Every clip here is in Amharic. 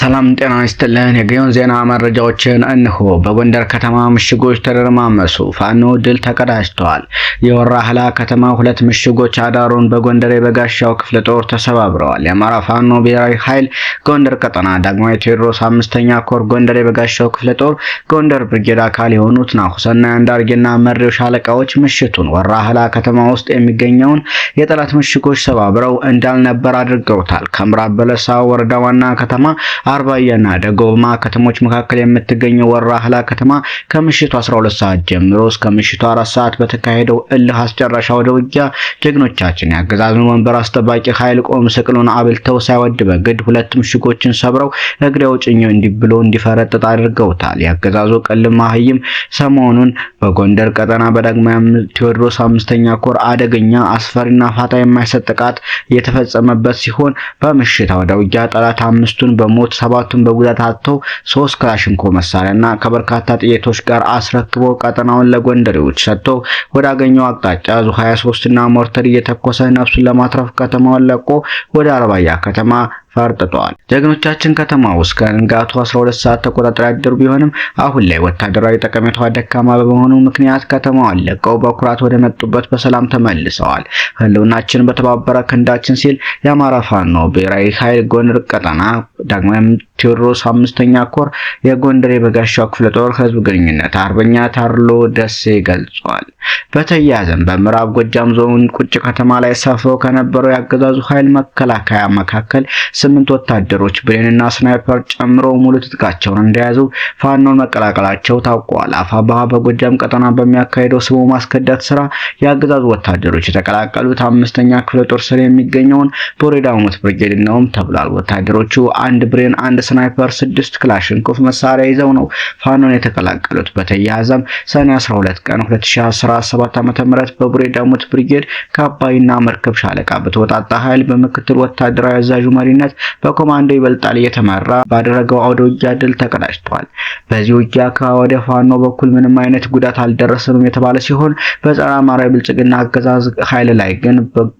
ሰላም ጤና ይስጥልን። የግዮን ዜና መረጃዎችን እንሆ። በጎንደር ከተማ ምሽጎች ተደረማመሱ፣ ፋኖ ድል ተቀዳጅተዋል። የወራህላ ከተማ ሁለት ምሽጎች አዳሩን በጎንደር የበጋሻው ክፍለ ጦር ተሰባብረዋል። የአማራ ፋኖ ብሔራዊ ኃይል ጎንደር ቀጠና ዳግማዊ ቴዎድሮስ 5ኛ ኮር ጎንደር የበጋሻው ክፍለ ጦር ጎንደር ብርጌድ አካል የሆኑት ናሁሰና አንዳርጌና መሬው ሻለቃዎች ምሽቱን ወራህላ ከተማ ውስጥ የሚገኘውን የጠላት ምሽጎች ሰባብረው እንዳልነበር አድርገውታል። ከምዕራብ በለሳ ወረዳ ዋና ከተማ አርባያና ደጎማ ከተሞች መካከል የምትገኘው ወራህላ ከተማ ከምሽቱ 12 ሰዓት ጀምሮ እስከ ምሽቱ 4 ሰዓት በተካሄደው እልህ አስጨራሽ ወደ ውጊያ ጀግኖቻችን ያገዛዙን ወንበር አስጠባቂ ኃይል ቆም ስቅሉን አብልተው ሳይወድ በግድ ሁለት ምሽጎችን ሰብረው እግሬ አውጭኝ እንዲብሎ እንዲፈረጥጥ አድርገውታል። ያገዛዙ ቀልማ ኃይም ሰሞኑን በጎንደር ቀጠና በዳግማዊ ቴዎድሮስ 5ኛ ኮር አደገኛ አስፈሪና ፋታ የማይሰጥ ጥቃት የተፈጸመበት ሲሆን በምሽት ወደ ውጊያ ጠላት አምስቱን በሞት ሰባቱን በጉዳት አጥተው 3 ክላሽንኮቭ መሳሪያና ከበርካታ ጥይቶች ጋር አስረክቦ ቀጠናውን ለጎንደሬዎች ሰጥቶ ወዳገኘው አቅጣጫ ዙ 23 እና ሞርተር እየተኮሰ ነፍሱን ለማትረፍ ከተማውን ለቆ ወደ አርባያ ከተማ ፈርጥጧል። ጀግኖቻችን ከተማ ውስጥ ከንጋቱ 12 ሰዓት ተቆጣጣሪ ያደሩ ቢሆንም አሁን ላይ ወታደራዊ ጠቀሜታዋ ደካማ በመሆኑ ምክንያት ከተማውን ለቀው በኩራት ወደ መጡበት በሰላም ተመልሰዋል። ህልውናችን በተባበረ ክንዳችን ሲል የአማራ ፋኖ ብሔራዊ ኃይል ጎንደር ቀጠና ዳግማዊ ቴዎድሮስ 5ኛ ኮር የጎንደር የበጋሻው ክፍለ ጦር ህዝብ ግንኙነት አርበኛ ታርሎ ደሴ ገልጿል። በተያያዘም በምዕራብ ጎጃም ዞን ቁጭ ከተማ ላይ ሰፍሮ ከነበረው ያገዛዙ ኃይል መከላከያ መካከል 8 ወታደሮች ብሬንና ስናይፐር ጨምሮ ሙሉ ትጥቃቸውን እንደያዙ ፋኖን መቀላቀላቸው ታውቋል። አፋባሃ በጎጃም ቀጠና በሚያካሄደው ስሙ ማስከዳት ስራ ያገዛዙ ወታደሮች የተቀላቀሉት 5ኛ ክፍለ ጦር ስር የሚገኘውን ቦሬዳሞት ብርጌድ ነውም ተብሏል። ወታደሮቹ አንድ ብሬን፣ አንድ ስናይፐር፣ 6 ክላሽንኮቭ መሳሪያ ይዘው ነው ፋኖን የተቀላቀሉት። በተያያዘም ሰኔ 12 ቀን 2017 ዓ.ም በቦሬዳሞት ብርጌድ ከአባይና መርከብ ሻለቃ በተወጣጣ ኃይል በምክትል ወታደራዊ አዛዡ መሪነት በኮማንዶ ይበልጣል እየተመራ ባደረገው አውደ ውጊያ ድል ተቀዳጅቷል። በዚህ ውጊያ ከወደ ፋኖ በኩል ምንም አይነት ጉዳት አልደረሰም የተባለ ሲሆን በጸረ አማራ ብልጽግና አገዛዝ ኃይል ላይ ግን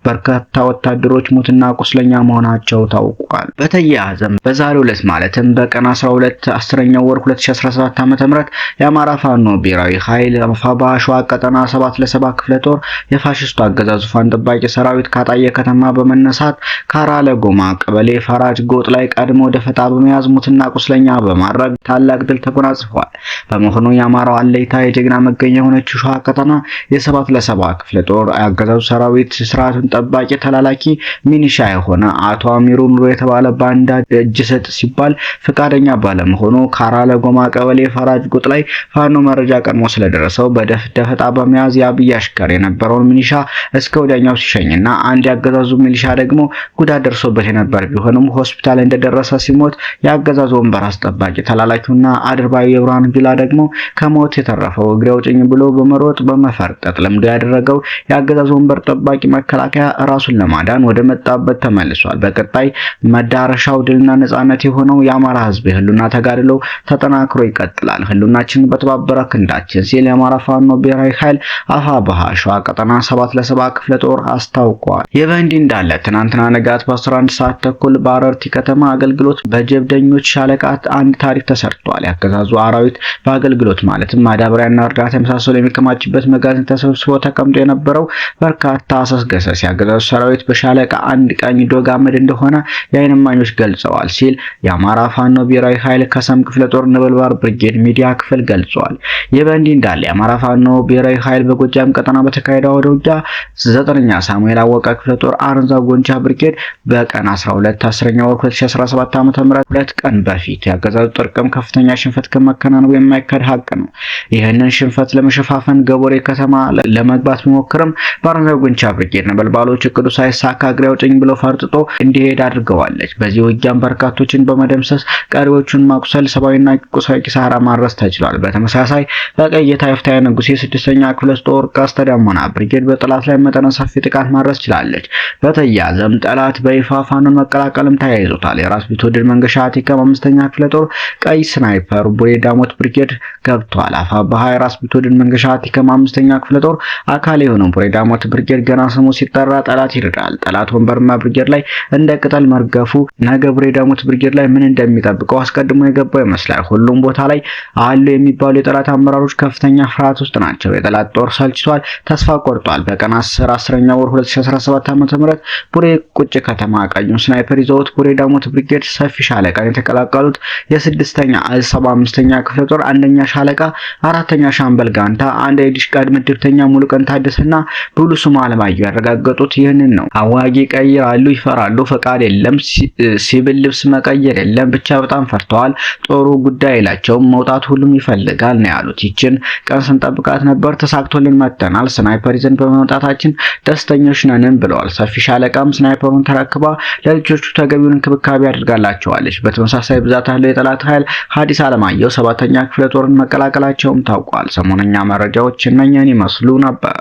በርካታ ወታደሮች ሙትና ቁስለኛ መሆናቸው ታውቋል። በተያያዘም በዛሬው ዕለት ማለትም በቀን 12 10ኛው ወር 2017 ዓ.ም የአማራ ፋኖ ብሔራዊ ኃይል አፋባሃ ሸዋ ቀጠና 7 ለ7 ክፍለ ጦር የፋሽስቱ አገዛዝ ዙፋን ጠባቂ ሰራዊት ካጣየ ከተማ በመነሳት ካራ ለጎማ ቀበሌ ፈራጅ ጎጥ ላይ ቀድሞ ደፈጣ በመያዝ ሙትና ቁስለኛ በማድረግ ታላቅ ድል ተጎናጽፏል። በመሆኑ የአማራው አለይታ የጀግና መገኛ የሆነችው ሸዋ ቀጠና የ7 ለ7 ክፍለ ጦር አገዛዙ ሰራዊት ስርዓቱን ጠባቂ ተላላኪ ሚኒሻ የሆነ አቶ አሚሩ ኑሮ የተባለ ባንዳ እጅ ሰጥ ሲባል ፈቃደኛ ባለመሆኑ ካራ ለጎማ ቀበሌ ፈራጅ ጎጥ ላይ ፋኖ መረጃ ቀድሞ ስለደረሰው በደፈጣ በመያዝ የአብይ አሽከር የነበረውን ሚኒሻ እስከ ወዲያኛው ሲሸኝና አንድ ያገዛዙ ሚሊሻ ደግሞ ጉዳት ደርሶበት የነበር ቢሆንም ሆስፒታል እንደደረሰ ሲሞት ያገዛዙ ወንበር አስጠባቂ ተላላኪውና አድርባዩ የብርሃን ጁላ ደግሞ ከሞት የተረፈው እግሬ አውጭኝ ብሎ በመሮጥ በመፈርጠጥ ልምዶ ያደረገው ያገዛዙ ወንበር ጠባቂ መከላከያ ራሱን ለማዳን ወደ መጣበት ተመልሷል። በቀጣይ መዳረሻው ድልና ነጻነት የሆነው የአማራ ህዝብ ህልውና ተጋድሎ ተጠናክሮ ይቀጥላል። ህልውናችን በተባበረ ክንዳችን ሲል የአማራ ፋኖ ብሔራዊ ኃይል አፋባሃ ሸዋ ቀጠና 7 ለ7 ክፍለ ጦር አስታውቋል። የበእንዲህ እንዳለ ትናንትና ንጋት በ11 ሰዓት ተኩል በአረርቲ ከተማ አገልግሎት በጀብደኞች ሻለቃ አንድ ታሪክ ተሰርቷል። ያገዛዙ አራዊት በአገልግሎት ማለትም ማዳበሪያና እርዳታ የመሳሰሉ የሚከማችበት መጋዘን ተሰብስቦ ተቀምጦ የነበረው በርካታ አሰስገሰስ ያገዛዙ ሰራዊት በሻለቃ አንድ ቀኝ ዶግ አመድ እንደሆነ የዓይን እማኞች ገልጸዋል ሲል የአማራ ፋኖ ብሔራዊ ኃይል ከሰም ክፍለ ጦር ነበልባር ብርጌድ ሚዲያ ክፍል ገልጿል። የበእንዲህ እንዳለ የአማራ ፋኖ ብሔራዊ ኃይል በጎጃም ቀጠና በተካሄደው አውደ ውጊያ 9ኛ ሳሙኤል አወቀ ክፍለ ጦር አረንዛ ጎንቻ ብርጌድ በቀን 12 10ኛው ወር 2017 ዓ.ም ሁለት ቀን በፊት ያገዛዙ ጥርቅም ከፍተኛ ሽንፈት ከመከናነቡ የማይካድ ሀቅ ነው። ይህንን ሽንፈት ለመሸፋፈን ገቦሬ ከተማ ለመግባት ቢሞክርም በአረንዛ ጎንቻ ብርጌድ ነበልባሎች እቅዱ ሳይሳካ እግሬ አውጭኝ ብለው ፈርጥጦ እንዲሄድ አድርገዋለች። በዚህ ውጊያም በርካቶችን በመደምሰስ ቀሪዎቹን ማቁሰል፣ ሰብአዊና ቁሳዊ ኪሳራ ማድረስ ተችሏል። በተመሳሳይ በቀይ የታይፍታይ ንጉሴ 6ኛ ክፍለ ጦር ቀስተ ደመና ብርጌድ በጠላት ላይ መጠነ ሰፊ ጥቃት ማድረስ ችላለች። በተያያዘም ጠላት በይፋ ፋኖን መቀላቀልም ተያይዞታል። የራስ ቢትወደድ መንገሻ አቲከም 5ኛ ክፍለ ጦር ቀይ ስናይፐር ቦሬዳሞት ብርጌድ ገብቷል። አፋባሃ የራስ ቢትወደድ መንገሻ አቲከም 5ኛ ክፍለ ጦር አካል የሆነው ቦሬዳሞት ብርጌድ ገና ስሙ ሲጠራ ጠላት ይርዳል። ጠላት ወንበርማ ብርጌድ ላይ እንደ ቅጠል መርገፉ ነገ ቦሬዳሞት ብርጌድ ላይ ምን ምን እንደሚጠብቀው አስቀድሞ የገባው ይመስላል። ሁሉም ቦታ ላይ አሉ የሚባሉ የጠላት አመራሮች ከፍተኛ ፍርሃት ውስጥ ናቸው። የጠላት ጦር ሰልችቷል፣ ተስፋ ቆርጧል። በቀን 10ኛ ወር 2017 ዓ.ም ቡሬ ቁጭ ከተማ ቀኙን ስናይፐር ይዘውት ቡሬ ዳሞት ብርጌድ ሰፊ ሻለቃን የተቀላቀሉት የ6ኛ እዝ 75ኛ ክፍለ ጦር አንደኛ ሻለቃ አራተኛ ሻምበል ጋንታ አንድ የዲሽቃ ምድብተኛ ሙሉቀን ታደሰና ብሉ ስሙ አለማየሁ ያረጋገጡት ይህንን ነው። አዋጊ ቀይራሉ፣ ይፈራሉ፣ ፈቃድ የለም፣ ሲቪል ልብስ መቀየር የለም፣ ብቻ በጣም ፈርተዋል። ጦሩ ጉዳይ ላቸው መውጣት ሁሉም ይፈልጋል ነው ያሉት። ይችን ቀን ስንጠብቃት ነበር፣ ተሳክቶልን መጥተናል። ስናይፐር ይዘን በመምጣታችን ደስተኞች ነን ብለዋል። ሰፊ ሻለቃም ስናይፐሩን ተረክባ ለልጆቹ ተገቢውን እንክብካቤ አድርጋላቸዋለች። በተመሳሳይ ብዛት ያለው የጠላት ኃይል ሐዲስ አለማየሁ 7ኛ ክፍለ ጦርን መቀላቀላቸውም ታውቋል። ሰሞነኛ መረጃዎች እነኛን ይመስሉ ነበር።